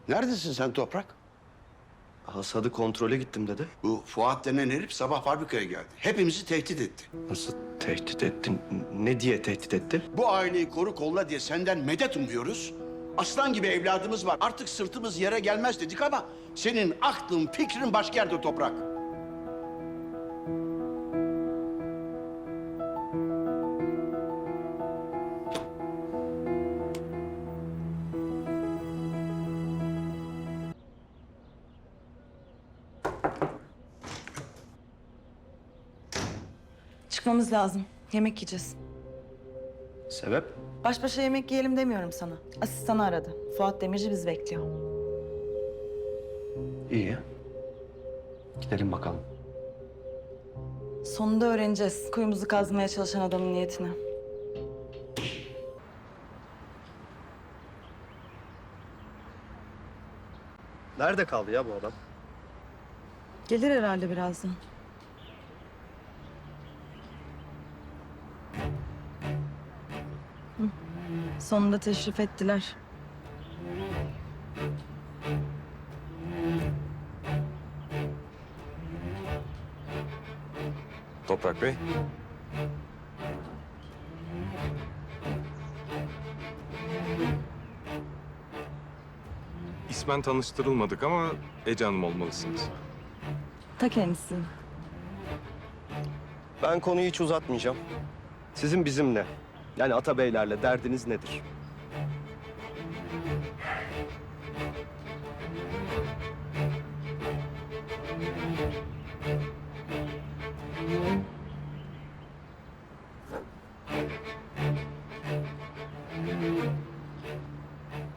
Neredesin sen Toprak? Hasadı kontrole gittim dedi. Bu Fuat denen herif sabah fabrikaya geldi. Hepimizi tehdit etti. Nasıl tehdit ettin? Ne diye tehdit etti? Bu aileyi koru kolla diye senden medet umuyoruz. Aslan gibi evladımız var. Artık sırtımız yere gelmez dedik ama senin aklın, fikrin başka yerde Toprak. Çıkmamız lazım. Yemek yiyeceğiz. Sebep? Baş başa yemek yiyelim demiyorum sana. Asistanı aradı. Fuat Demirci bizi bekliyor. İyi. Gidelim bakalım. Sonunda öğreneceğiz kuyumuzu kazmaya çalışan adamın niyetini. Nerede kaldı ya bu adam? Gelir herhalde birazdan. Hı. Sonunda teşrif ettiler. Toprak Bey. İsmen tanıştırılmadık ama Ece Hanım olmalısınız. Ta kendisi. Ben konuyu hiç uzatmayacağım. Sizin bizimle, yani Atabeylerle derdiniz nedir?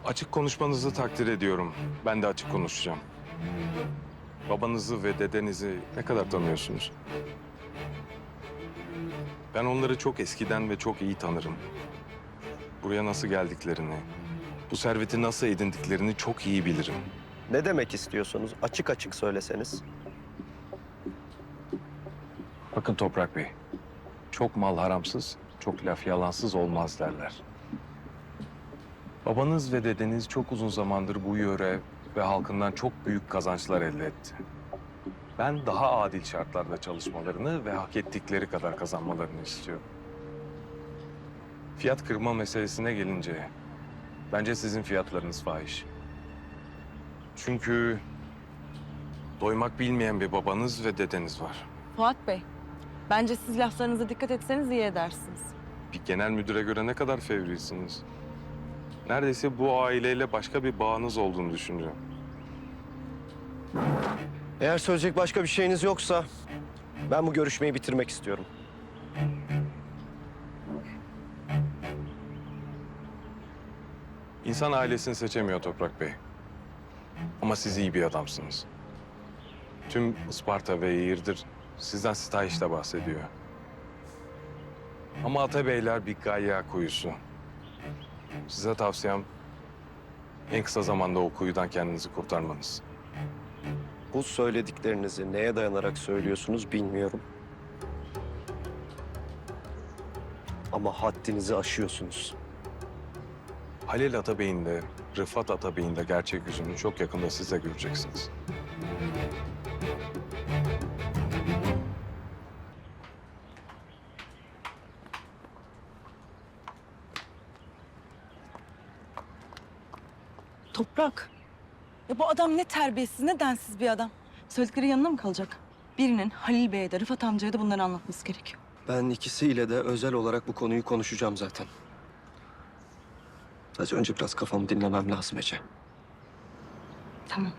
Açık konuşmanızı takdir ediyorum. Ben de açık konuşacağım. Babanızı ve dedenizi ne kadar tanıyorsunuz? Ben onları çok eskiden ve çok iyi tanırım. Buraya nasıl geldiklerini, bu serveti nasıl edindiklerini çok iyi bilirim. Ne demek istiyorsunuz? Açık açık söyleseniz. Bakın Toprak Bey, çok mal haramsız, çok laf yalansız olmaz derler. Babanız ve dedeniz çok uzun zamandır bu yöre ve halkından çok büyük kazançlar elde etti. Ben daha adil şartlarda çalışmalarını ve hak ettikleri kadar kazanmalarını istiyorum. Fiyat kırma meselesine gelince, bence sizin fiyatlarınız fahiş. Çünkü doymak bilmeyen bir babanız ve dedeniz var. Fuat Bey, bence siz laflarınıza dikkat etseniz iyi edersiniz. Bir genel müdüre göre ne kadar fevrisiniz. Neredeyse bu aileyle başka bir bağınız olduğunu düşünüyorum. Eğer söyleyecek başka bir şeyiniz yoksa ben bu görüşmeyi bitirmek istiyorum. İnsan ailesini seçemiyor Toprak Bey. Ama siz iyi bir adamsınız. Tüm Isparta ve Yeğirdir sizden sitayişle bahsediyor. Ama Atabeyler bir gayya kuyusu. Size tavsiyem en kısa zamanda o kuyudan kendinizi kurtarmanız. Bu söylediklerinizi neye dayanarak söylüyorsunuz bilmiyorum. Ama haddinizi aşıyorsunuz. Halil Atabey'in de, Rıfat Atabey'in de gerçek yüzünü çok yakında siz de göreceksiniz. Toprak. Ya bu adam ne terbiyesiz, ne densiz bir adam. Söyledikleri yanına mı kalacak? Birinin Halil Bey'e de Rıfat amcaya da bunları anlatması gerekiyor. Ben ikisiyle de özel olarak bu konuyu konuşacağım zaten. Sadece önce biraz kafamı dinlemem lazım Ece. Tamam.